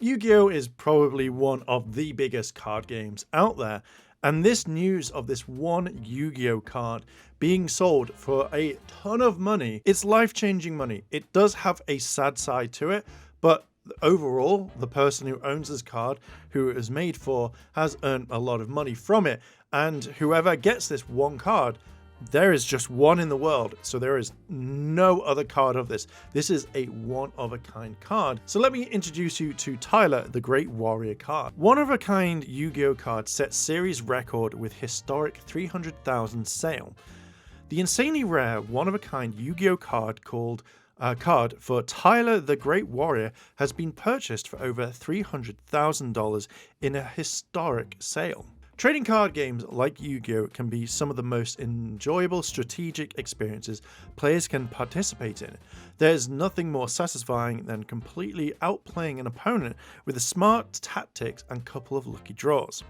Yu-Gi-Oh! Is probably one of the biggest card games out there, and this news of this one Yu-Gi-Oh! Card being sold for a ton of money, it's life-changing money. It does have a sad side to it, but overall, the person who owns this card, who it was made for, has earned a lot of money from it, and whoever gets this one card, there is just one in the world, so there is no other card of this. This is a one-of-a-kind card. So let me introduce you to Tyler, the Great Warrior card. One-of-a-kind Yu-Gi-Oh! Card sets series record with historic 300,000 sale. The insanely rare one-of-a-kind Yu-Gi-Oh! Card called card for Tyler, the Great Warrior has been purchased for over $300,000 in a historic sale. Trading card games like Yu-Gi-Oh! Can be some of the most enjoyable strategic experiences players can participate in. There's nothing more satisfying than completely outplaying an opponent with a smart tactics and couple of lucky draws.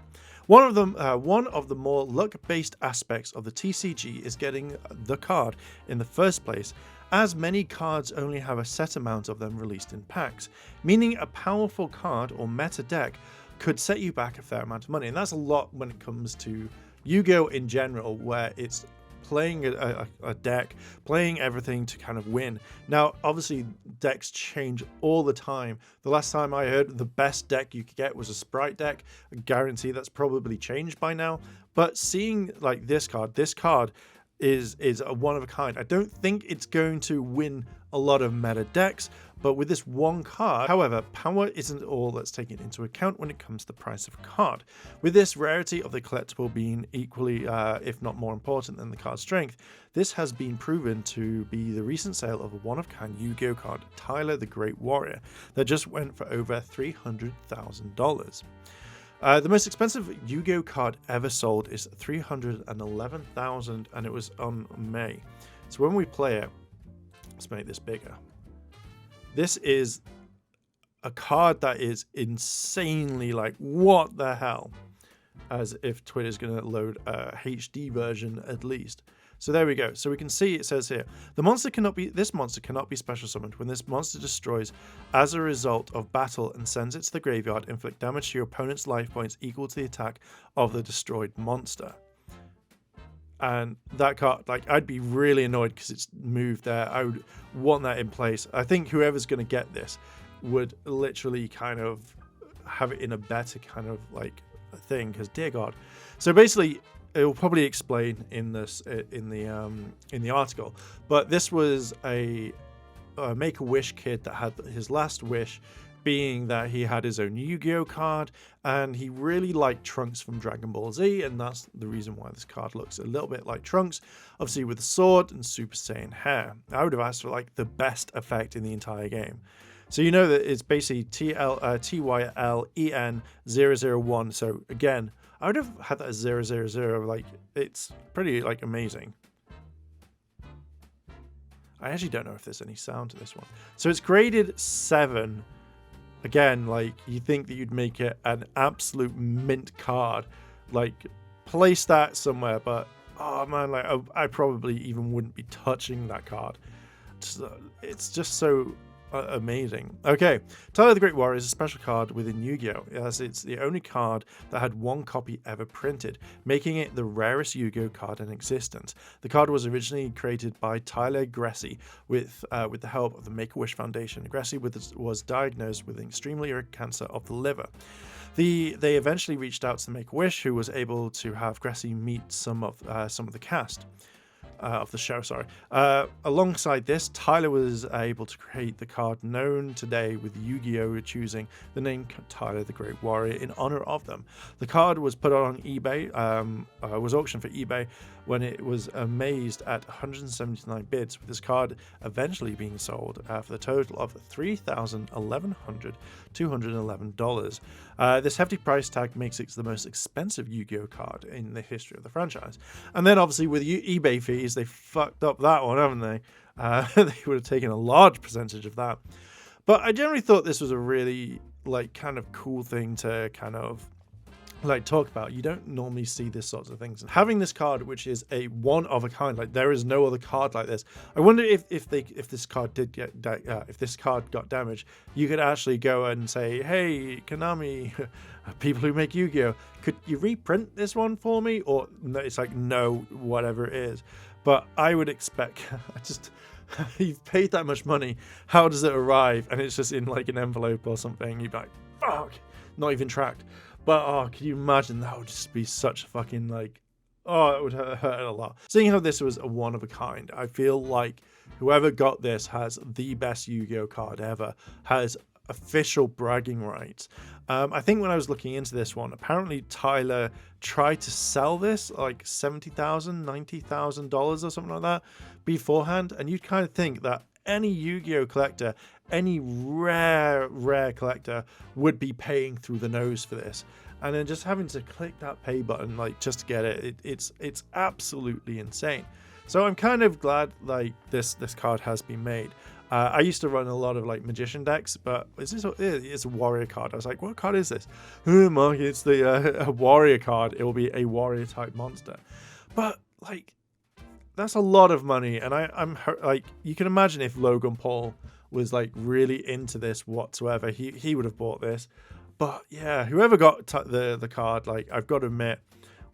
One of the more luck-based aspects of the TCG is getting the card in the first place, as many cards only have a set amount of them released in packs, meaning a powerful card or meta deck could set you back a fair amount of money. And that's a lot when it comes to Yu-Gi-Oh! In general, where it's playing a deck, playing everything to kind of win. Now, obviously, decks change all the time. The last time I heard the best deck you could get was a Sprite deck. I guarantee that's probably changed by now. But seeing like this card is a one of a kind. I don't think it's going to win a lot of meta decks, but with this one card, however, power isn't all that's taken into account when it comes to the price of a card. With this rarity of the collectible being equally, if not more important than the card's strength, this has been proven to be the recent sale of a one-of-a-kind Yu-Gi-Oh! Card, Tyler the Great Warrior, that just went for over $300,000. The most expensive Yu-Gi-Oh! Card ever sold is $311,000, and it was on May. So when we play it, let's make this bigger. This is a card that is insanely like, what the hell? As if Twitter's going to load a HD version at least. So there we go. So we can see it says here, this monster cannot be special summoned. When this monster destroys as a result of battle and sends it to the graveyard, inflict damage to your opponent's life points equal to the attack of the destroyed monster. And that card, like, I'd be really annoyed because it's moved there. I would want that in place. I think whoever's going to get this would literally kind of have it in a better kind of like thing, because dear God. So basically, it will probably explain in this in the article, but this was a Make-A-Wish kid that had his last wish being that he had his own Yu-Gi-Oh! Card, and he really liked Trunks from Dragon Ball Z, and that's the reason why this card looks a little bit like Trunks, obviously with the sword and Super Saiyan hair. I would have asked for like the best effect in the entire game. So you know that it's basically TYLEN001, so again, I would have had that as 000, like, it's pretty, like, amazing. I actually don't know if there's any sound to this one. So it's graded 7. Again, like, you think that you'd make it an absolute mint card. Like, place that somewhere, but, oh man, like, I probably even wouldn't be touching that card. It's just so amazing. Okay, Tyler the Great Warrior is a special card within Yu-Gi-Oh! As it's the only card that had one copy ever printed, making it the rarest Yu-Gi-Oh! Card in existence. The card was originally created by Tyler Gressy with the help of the Make-A-Wish Foundation. Gressy was diagnosed with an extremely rare cancer of the liver. They eventually reached out to the Make-A-Wish, who was able to have Gressy meet some of the cast. Of the show, sorry. Alongside this, Tyler was able to create the card known today, with Yu-Gi-Oh! Choosing the name Tyler the Great Warrior in honor of them. The card was put on eBay, was auctioned for eBay when it was amazed at 179 bids, with this card eventually being sold for the total of $3,211. This hefty price tag makes it the most expensive Yu-Gi-Oh! Card in the history of the franchise. And then obviously with eBay fees, they fucked up that one, haven't they? They would have taken a large percentage of that. But I generally thought this was a really, like, kind of cool thing to kind of like talk about. You don't normally see this sorts of things, and having this card, which is a one of a kind, like there is no other card like this. I wonder if this card did get if this card got damaged, you could actually go and say, hey Konami, people who make Yu-Gi-Oh, could you reprint this one for me? Or no, it's like no, whatever it is. But I would expect just you've paid that much money, how does it arrive? And it's just in like an envelope or something. You'd be like, fuck, not even tracked. But oh, can you imagine? That would just be such a fucking like, oh, it would hurt a lot. Seeing how this was a one of a kind, I feel like whoever got this has the best Yu-Gi-Oh card ever, has official bragging rights. I think when I was looking into this one, apparently Tyler tried to sell this like $70,000, $90,000 or something like that beforehand, and you'd kind of think that any Yu-Gi-Oh collector, any rare collector would be paying through the nose for this, and then just having to click that pay button like just to get it's absolutely insane. So I'm kind of glad like this card has been made. I used to run a lot of like magician decks, but it's a warrior card. I was like, what card is this? Mark, it's the a warrior card. It will be a warrior type monster, but like that's a lot of money, and I'm like, you can imagine if Logan Paul was like really into this whatsoever, he would have bought this. But yeah, whoever got the card, like I've got to admit,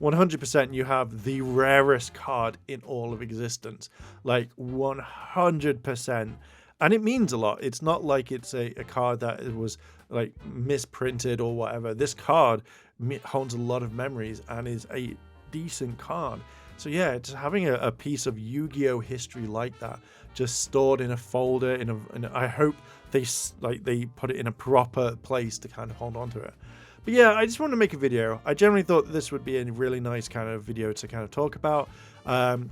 100% you have the rarest card in all of existence, like 100%. And it means a lot. It's not like it's a card that was like misprinted or whatever. This card holds a lot of memories and is a decent card. So yeah, just having a piece of Yu-Gi-Oh history like that, just stored in a folder, I hope they put it in a proper place to kind of hold on to it. But yeah, I just wanted to make a video. I generally thought this would be a really nice kind of video to kind of talk about,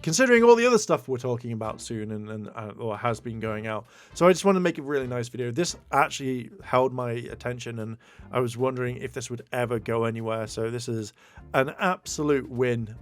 considering all the other stuff we're talking about soon or has been going out. So I just wanted to make a really nice video. This actually held my attention, and I was wondering if this would ever go anywhere. So this is an absolute win.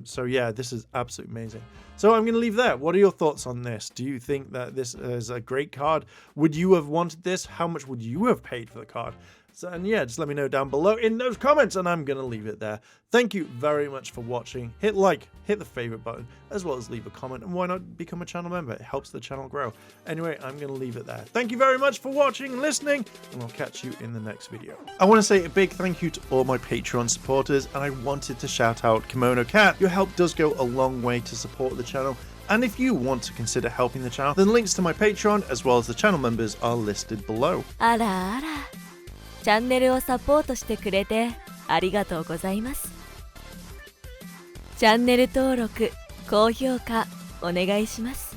So yeah, this is absolutely amazing. So I'm going to leave there. What are your thoughts on this? Do you think that this is a great card? Would you have wanted this? How much would you have paid for the card? So, and yeah, just let me know down below in those comments, and I'm going to leave it there. Thank you very much for watching. Hit like, hit the favorite button, as well as leave a comment, and why not become a channel member? It helps the channel grow. Anyway, I'm going to leave it there. Thank you very much for watching and listening, and I'll catch you in the next video. I want to say a big thank you to all my Patreon supporters, and I wanted to shout out Kimono Cat. Your help does go a long way to support the channel. And if you want to consider helping the channel, then links to my Patreon as well as the channel members are listed below. あらあら、チャンネルをサポートしてくれてありがとうございます。チャンネル登録、高評価お願いします。